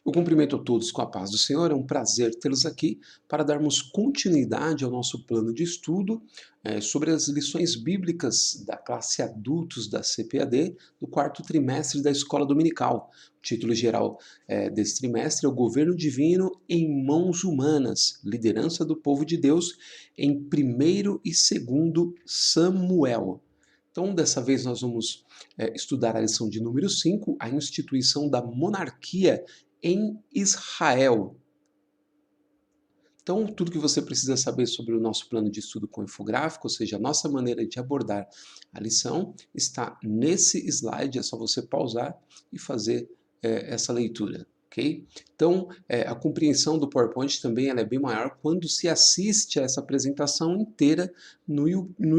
Eu cumprimento a todos com a paz do Senhor, é um prazer tê-los aqui para darmos continuidade ao nosso plano de estudo sobre as lições bíblicas da classe adultos da CPAD do quarto trimestre da Escola Dominical. O título geral desse trimestre é o Governo Divino em Mãos Humanas, Liderança do Povo de Deus em 1º e 2º Samuel. Então, dessa vez nós vamos estudar a lição de número 5, a instituição da monarquia em Israel. Então, tudo que você precisa saber sobre o nosso plano de estudo com infográfico, ou seja, a nossa maneira de abordar a lição, está nesse slide, é só você pausar e fazer essa leitura. Okay? Então, a compreensão do PowerPoint também ela é bem maior quando se assiste a essa apresentação inteira no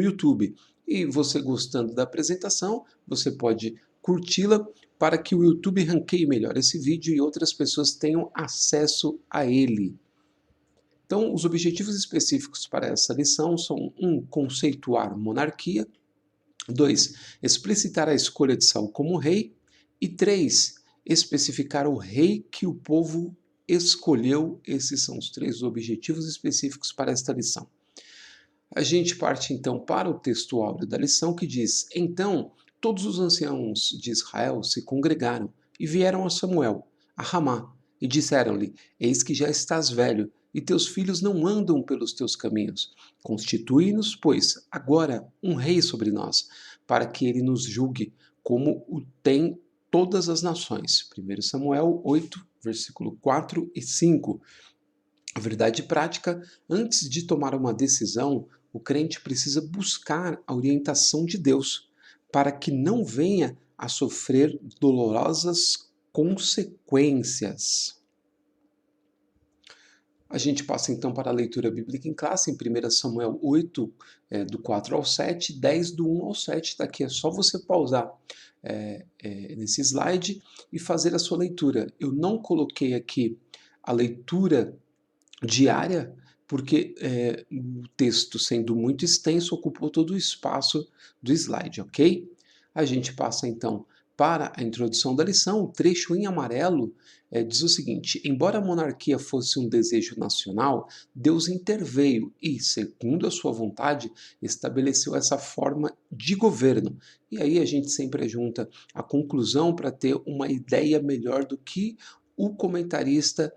YouTube. E você gostando da apresentação, você pode curti-la para que o YouTube ranqueie melhor esse vídeo e outras pessoas tenham acesso a ele. Então, os objetivos específicos para essa lição são 1. Conceituar monarquia, 2. Explicitar a escolha de Saul como rei e 3. Especificar o rei que o povo escolheu. Esses são os 3 objetivos específicos para esta lição. A gente parte então para o texto áureo da lição que diz: Então todos os anciãos de Israel se congregaram e vieram a Samuel, a Ramá, e disseram-lhe: Eis que já estás velho, e teus filhos não andam pelos teus caminhos. Constitui-nos, pois, agora um rei sobre nós, para que ele nos julgue, como o tem todas as nações. 1 Samuel 8, versículo 4 e 5. A verdade prática, antes de tomar uma decisão, o crente precisa buscar a orientação de Deus, para que não venha a sofrer dolorosas consequências. A gente passa então para a leitura bíblica em classe, em 1 Samuel 8, do 4 ao 7, 10 do 1 ao 7, tá aqui, é só você pausar nesse slide e fazer a sua leitura. Eu não coloquei aqui a leitura diária, porque o texto, sendo muito extenso, ocupou todo o espaço do slide, ok? A gente passa então para a introdução da lição. O trecho em amarelo diz o seguinte: embora a monarquia fosse um desejo nacional, Deus interveio e, segundo a sua vontade, estabeleceu essa forma de governo. E aí a gente sempre junta a conclusão para ter uma ideia melhor do que o comentarista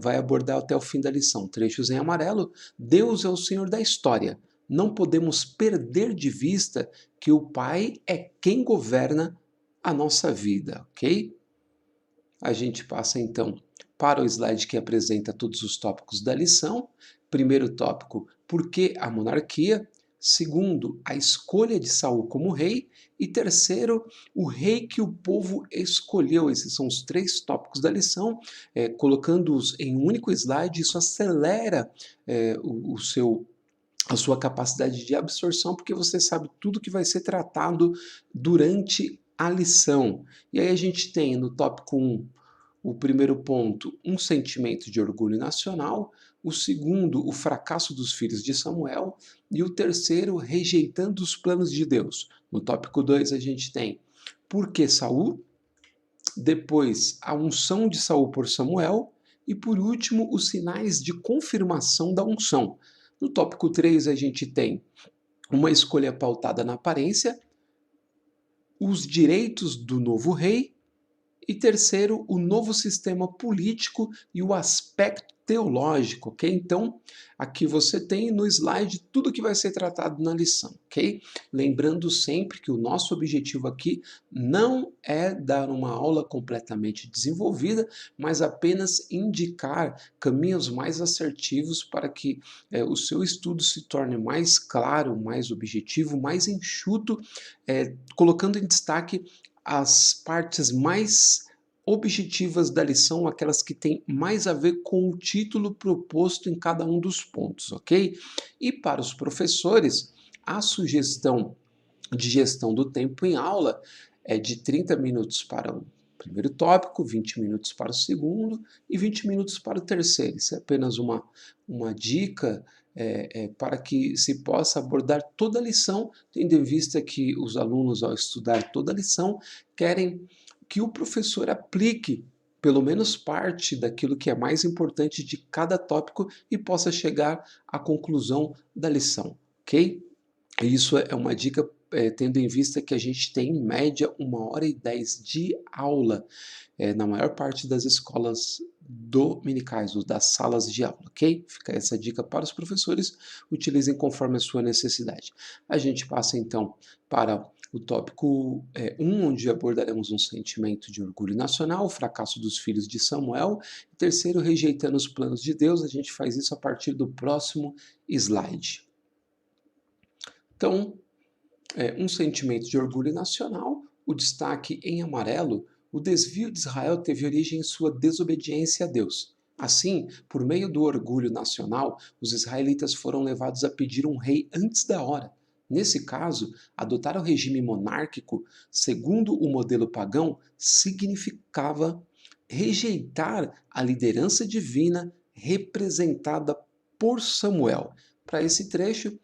vai abordar até o fim da lição. Trechos em amarelo: Deus é o Senhor da história. Não podemos perder de vista que o Pai é quem governa a nossa vida, ok? A gente passa então para o slide que apresenta todos os tópicos da lição. Primeiro tópico: por que a monarquia? Segundo, a escolha de Saul como rei. E terceiro, o rei que o povo escolheu. Esses são os 3 tópicos da lição. Colocando-os em um único slide, isso acelera a sua capacidade de absorção, porque você sabe tudo que vai ser tratado durante a lição. E aí a gente tem no tópico 1, o primeiro ponto, um sentimento de orgulho nacional. O segundo, o fracasso dos filhos de Samuel. E o terceiro, rejeitando os planos de Deus. No tópico 2 a gente tem por que Saul? Depois, a unção de Saul por Samuel. E por último, os sinais de confirmação da unção. No tópico 3 a gente tem uma escolha pautada na aparência, os direitos do novo rei, e terceiro, o novo sistema político e o aspecto teológico, ok? Então, aqui você tem no slide tudo que vai ser tratado na lição, ok? Lembrando sempre que o nosso objetivo aqui não é dar uma aula completamente desenvolvida, mas apenas indicar caminhos mais assertivos para que o seu estudo se torne mais claro, mais objetivo, mais enxuto, colocando em destaque as partes mais objetivas da lição, aquelas que têm mais a ver com o título proposto em cada um dos pontos, ok? E para os professores, a sugestão de gestão do tempo em aula é de 30 minutos para o primeiro tópico, 20 minutos para o segundo e 20 minutos para o terceiro. Isso é apenas uma dica para que se possa abordar toda a lição, tendo em vista que os alunos, ao estudar toda a lição, querem que o professor aplique pelo menos parte daquilo que é mais importante de cada tópico e possa chegar à conclusão da lição, ok? Isso é uma dica, tendo em vista que a gente tem em média 1h10 de aula na maior parte das escolas dominicais, ou das salas de aula, ok? Fica essa dica para os professores, utilizem conforme a sua necessidade. A gente passa então para o tópico 1, onde abordaremos um sentimento de orgulho nacional, o fracasso dos filhos de Samuel. Terceiro, rejeitando os planos de Deus. A gente faz isso a partir do próximo slide. Então, um sentimento de orgulho nacional, o destaque em amarelo, o desvio de Israel teve origem em sua desobediência a Deus. Assim, por meio do orgulho nacional, os israelitas foram levados a pedir um rei antes da hora. Nesse caso, adotar o regime monárquico, segundo o modelo pagão, significava rejeitar a liderança divina representada por Samuel. Para esse trecho,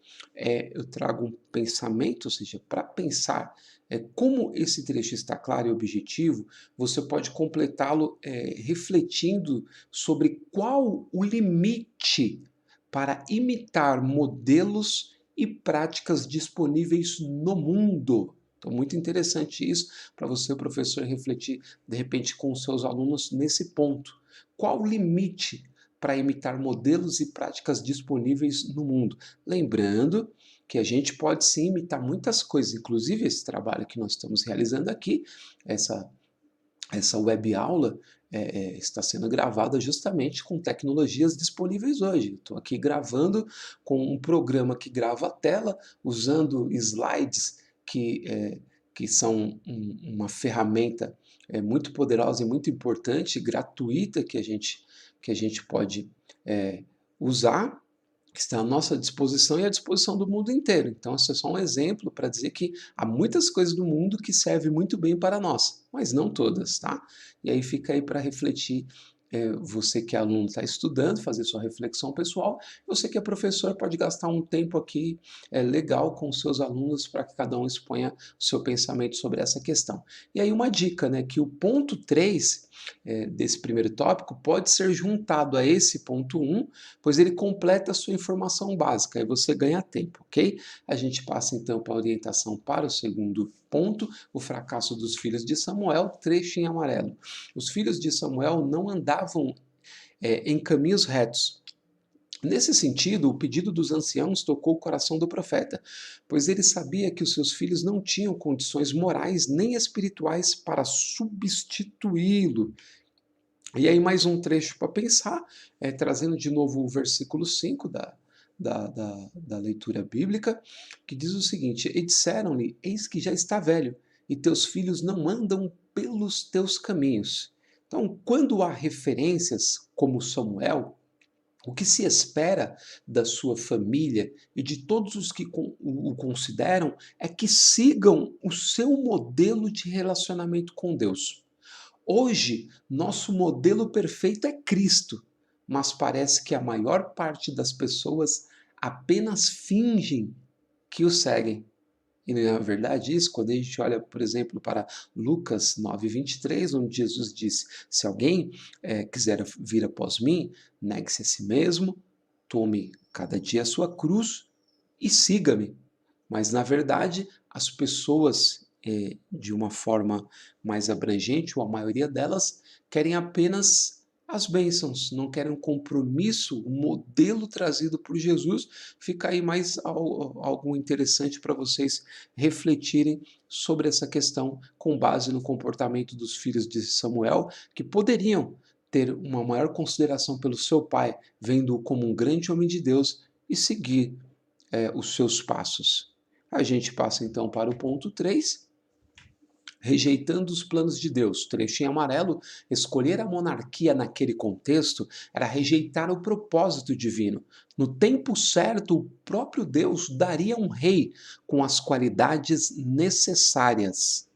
eu trago um pensamento, ou seja, para pensar como esse trecho está claro e objetivo, você pode completá-lo refletindo sobre qual o limite para imitar modelos e práticas disponíveis no mundo. Então, muito interessante isso para você, professor, refletir, de repente, com os seus alunos nesse ponto. Qual o limite para imitar modelos e práticas disponíveis no mundo? Lembrando que a gente pode sim imitar muitas coisas, inclusive esse trabalho que nós estamos realizando aqui, essa web aula está sendo gravada justamente com tecnologias disponíveis hoje. Estou aqui gravando com um programa que grava a tela, usando slides que são uma ferramenta muito poderosa e muito importante, gratuita, que a gente pode usar, que está à nossa disposição e à disposição do mundo inteiro. Então, esse é só um exemplo para dizer que há muitas coisas do mundo que servem muito bem para nós, mas não todas, tá? E aí fica aí para refletir, você que é aluno está estudando, fazer sua reflexão pessoal, você que é professor pode gastar um tempo aqui legal com os seus alunos para que cada um exponha o seu pensamento sobre essa questão. E aí uma dica, né, que o ponto 3 desse primeiro tópico pode ser juntado a esse ponto 1, pois ele completa a sua informação básica e você ganha tempo, ok? A gente passa então para a orientação para o segundo ponto, o fracasso dos filhos de Samuel, trecho em amarelo. Os filhos de Samuel não andavam em caminhos retos. Nesse sentido, o pedido dos anciãos tocou o coração do profeta, pois ele sabia que os seus filhos não tinham condições morais nem espirituais para substituí-lo. E aí mais um trecho para pensar, trazendo de novo o versículo 5 da leitura bíblica, que diz o seguinte: E disseram-lhe, eis que já está velho, e teus filhos não andam pelos teus caminhos. Então, quando há referências como Samuel, o que se espera da sua família e de todos os que o consideram é que sigam o seu modelo de relacionamento com Deus. Hoje, nosso modelo perfeito é Cristo, mas parece que a maior parte das pessoas apenas fingem que o seguem. E não é verdade isso? Quando a gente olha, por exemplo, para Lucas 9:23, onde Jesus disse: se alguém quiser vir após mim, negue-se a si mesmo, tome cada dia a sua cruz e siga-me. Mas, na verdade, as pessoas, de uma forma mais abrangente, ou a maioria delas, querem apenas as bênçãos, não querem um compromisso, um modelo trazido por Jesus. Fica aí mais algo interessante para vocês refletirem sobre essa questão com base no comportamento dos filhos de Samuel, que poderiam ter uma maior consideração pelo seu pai, vendo-o como um grande homem de Deus e seguir os seus passos. A gente passa então para o ponto 3, rejeitando os planos de Deus. Trecho em amarelo, escolher a monarquia naquele contexto era rejeitar o propósito divino. No tempo certo, o próprio Deus daria um rei com as qualidades necessárias.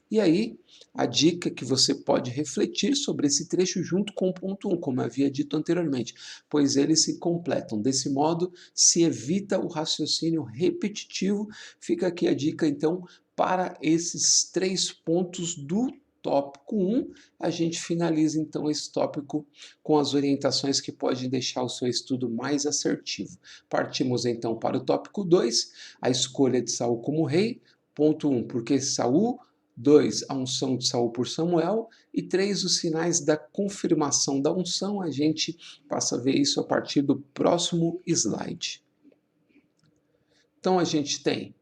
E aí, a dica que você pode refletir sobre esse trecho junto com o ponto 1, como eu havia dito anteriormente, pois eles se completam. Desse modo, se evita o raciocínio repetitivo. Fica aqui a dica, então, para esses 3 pontos do tópico 1, a gente finaliza então esse tópico com as orientações que podem deixar o seu estudo mais assertivo. Partimos então para o tópico 2, a escolha de Saul como rei. Ponto 1, porque Saul. 2, a unção de Saul por Samuel. E 3, os sinais da confirmação da unção. A gente passa a ver isso a partir do próximo slide. Então a gente tem,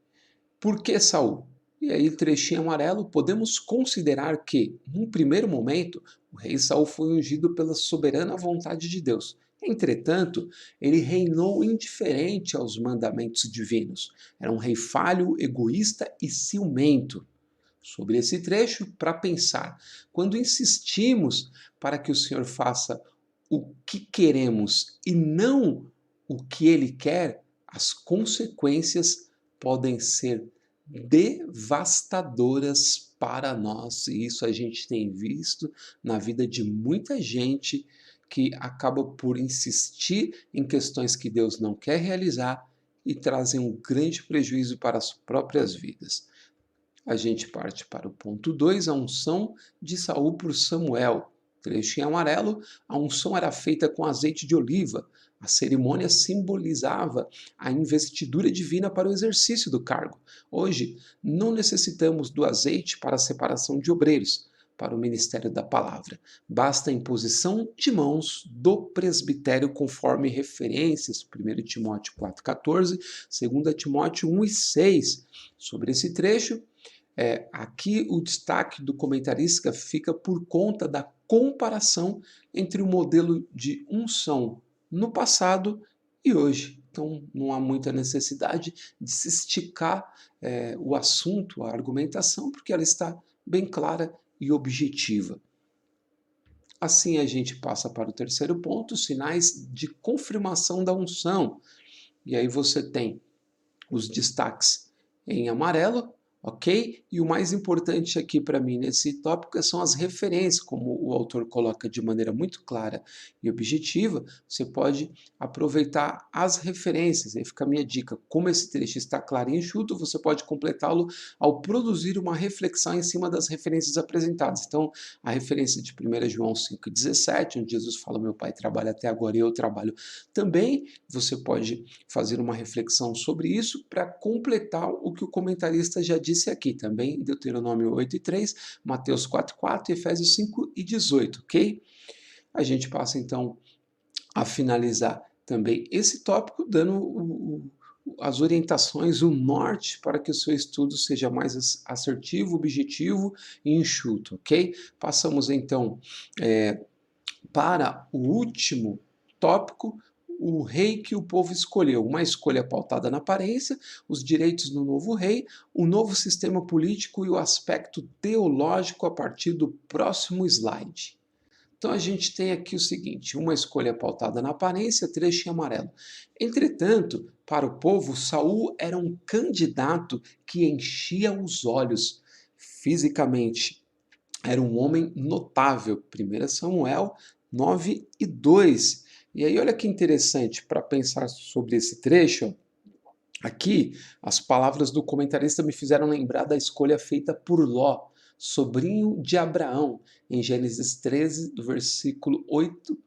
por que Saul? E aí, trechinho amarelo, podemos considerar que, num primeiro momento, o rei Saul foi ungido pela soberana vontade de Deus. Entretanto, ele reinou indiferente aos mandamentos divinos. Era um rei falho, egoísta e ciumento. Sobre esse trecho, para pensar, quando insistimos para que o Senhor faça o que queremos e não o que Ele quer, as consequências podem ser devastadoras para nós. E isso a gente tem visto na vida de muita gente que acaba por insistir em questões que Deus não quer realizar e trazem um grande prejuízo para as próprias vidas. A gente parte para o ponto 2, a unção de Saul por Samuel. Trecho em amarelo, a unção era feita com azeite de oliva. A cerimônia simbolizava a investidura divina para o exercício do cargo. Hoje, não necessitamos do azeite para a separação de obreiros, para o ministério da palavra. Basta a imposição de mãos do presbitério conforme referências, 1 Timóteo 4,14, 2 Timóteo 1,6. Sobre esse trecho, aqui o destaque do comentarista fica por conta da comparação entre o modelo de unção no passado e hoje. Então não há muita necessidade de se esticar o assunto, a argumentação, porque ela está bem clara e objetiva. Assim a gente passa para o terceiro ponto, sinais de confirmação da unção. E aí você tem os destaques em amarelo, ok? E o mais importante aqui para mim nesse tópico são as referências, como o autor coloca de maneira muito clara e objetiva, você pode aproveitar as referências. Aí fica a minha dica, como esse trecho está claro e enxuto, você pode completá-lo ao produzir uma reflexão em cima das referências apresentadas. Então, a referência de 1 João 5,17, onde Jesus fala, meu Pai trabalha até agora e eu trabalho também, você pode fazer uma reflexão sobre isso para completar o que o comentarista já disse aqui também, Deuteronômio 8,3, Mateus 4,4 e Efésios 5,18, ok? A gente passa então a finalizar também esse tópico, dando as orientações, o norte para que o seu estudo seja mais assertivo, objetivo e enxuto, ok? Passamos então para o último tópico, o rei que o povo escolheu. Uma escolha pautada na aparência, os direitos do novo rei, o novo sistema político e o aspecto teológico a partir do próximo slide. Então a gente tem aqui o seguinte, uma escolha pautada na aparência, trecho em amarelo. Entretanto, para o povo, Saul era um candidato que enchia os olhos fisicamente. Era um homem notável. 1 Samuel 9:2. E aí, olha que interessante para pensar sobre esse trecho. Aqui, as palavras do comentarista me fizeram lembrar da escolha feita por Ló, sobrinho de Abraão, em Gênesis 13, do versículo 8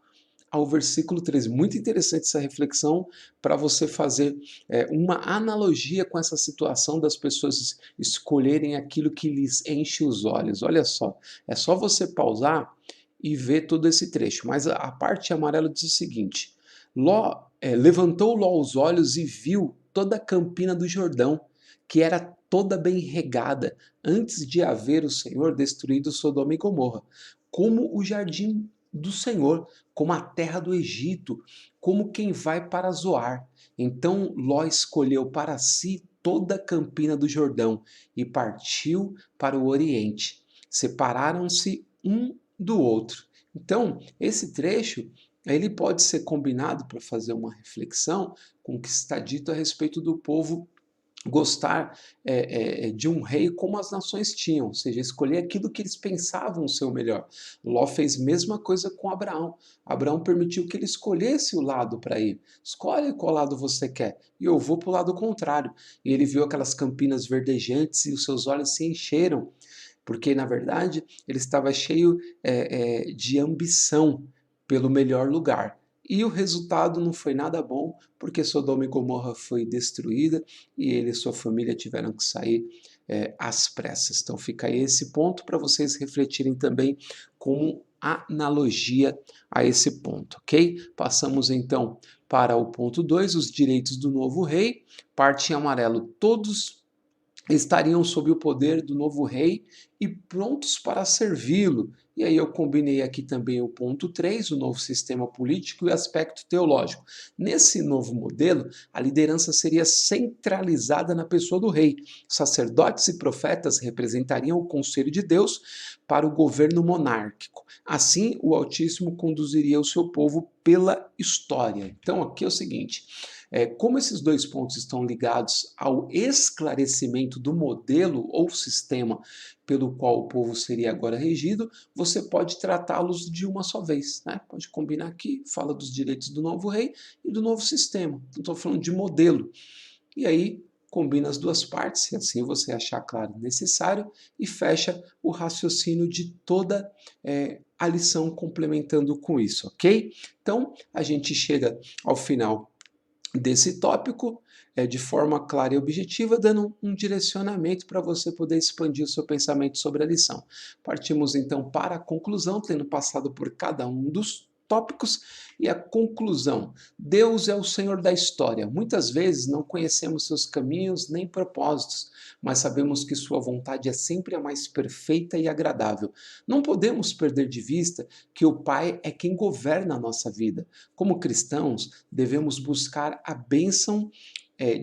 ao versículo 13. Muito interessante essa reflexão para você fazer uma analogia com essa situação das pessoas escolherem aquilo que lhes enche os olhos. Olha só, é só você pausar e ver todo esse trecho. Mas a parte amarela diz o seguinte, levantou Ló os olhos e viu toda a campina do Jordão, que era toda bem regada, antes de haver o Senhor destruído Sodoma e Gomorra, como o jardim do Senhor, como a terra do Egito, como quem vai para Zoar. Então Ló escolheu para si toda a campina do Jordão e partiu para o Oriente. Separaram-se um do outro. Então, esse trecho ele pode ser combinado para fazer uma reflexão com o que está dito a respeito do povo gostar de um rei como as nações tinham, ou seja, escolher aquilo que eles pensavam ser o melhor. Ló fez a mesma coisa com Abraão. Abraão permitiu que ele escolhesse o lado para ir. Escolhe qual lado você quer. E eu vou para o lado contrário. E ele viu aquelas campinas verdejantes e os seus olhos se encheram. porque na verdade ele estava cheio de ambição pelo melhor lugar. E o resultado não foi nada bom, porque Sodoma e Gomorra foi destruída e ele e sua família tiveram que sair às pressas. Então fica aí esse ponto para vocês refletirem também como analogia a esse ponto, ok? Passamos então para o ponto 2, os direitos do novo rei. Parte em amarelo, todos estariam sob o poder do novo rei e prontos para servi-lo. E aí eu combinei aqui também o ponto 3, o novo sistema político e o aspecto teológico. Nesse novo modelo, a liderança seria centralizada na pessoa do rei. Sacerdotes e profetas representariam o conselho de Deus para o governo monárquico. Assim, o Altíssimo conduziria o seu povo pela história. Então, aqui é o seguinte: como esses dois pontos estão ligados ao esclarecimento do modelo ou sistema pelo qual o povo seria agora regido, você pode tratá-los de uma só vez, né? Pode combinar aqui, fala dos direitos do novo rei e do novo sistema. Não estou falando de modelo. E aí combina as duas partes, se assim você achar claro necessário, e fecha o raciocínio de toda a lição complementando com isso, ok? Então a gente chega ao final desse tópico de forma clara e objetiva, dando um direcionamento para você poder expandir o seu pensamento sobre a lição. Partimos então para a conclusão, tendo passado por cada um dos tópicos, e a conclusão: Deus é o Senhor da história. Muitas vezes não conhecemos seus caminhos nem propósitos, mas sabemos que sua vontade é sempre a mais perfeita e agradável. Não podemos perder de vista que o Pai é quem governa a nossa vida. Como cristãos, devemos buscar a bênção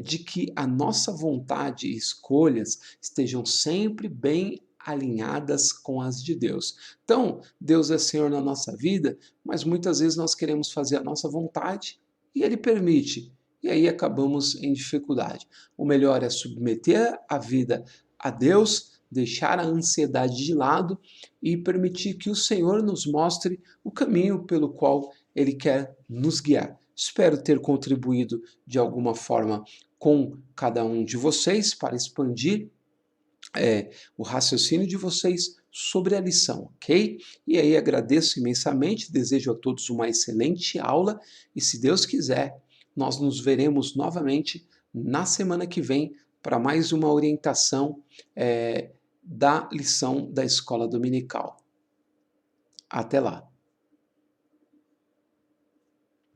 de que a nossa vontade e escolhas estejam sempre bem alinhadas com as de Deus. Então, Deus é Senhor na nossa vida, mas muitas vezes nós queremos fazer a nossa vontade e Ele permite. E aí acabamos em dificuldade. O melhor é submeter a vida a Deus, deixar a ansiedade de lado e permitir que o Senhor nos mostre o caminho pelo qual Ele quer nos guiar. Espero ter contribuído de alguma forma com cada um de vocês para expandir o raciocínio de vocês sobre a lição, ok? E aí agradeço imensamente, desejo a todos uma excelente aula e, se Deus quiser, nós nos veremos novamente na semana que vem para mais uma orientação da lição da Escola Dominical. Até lá!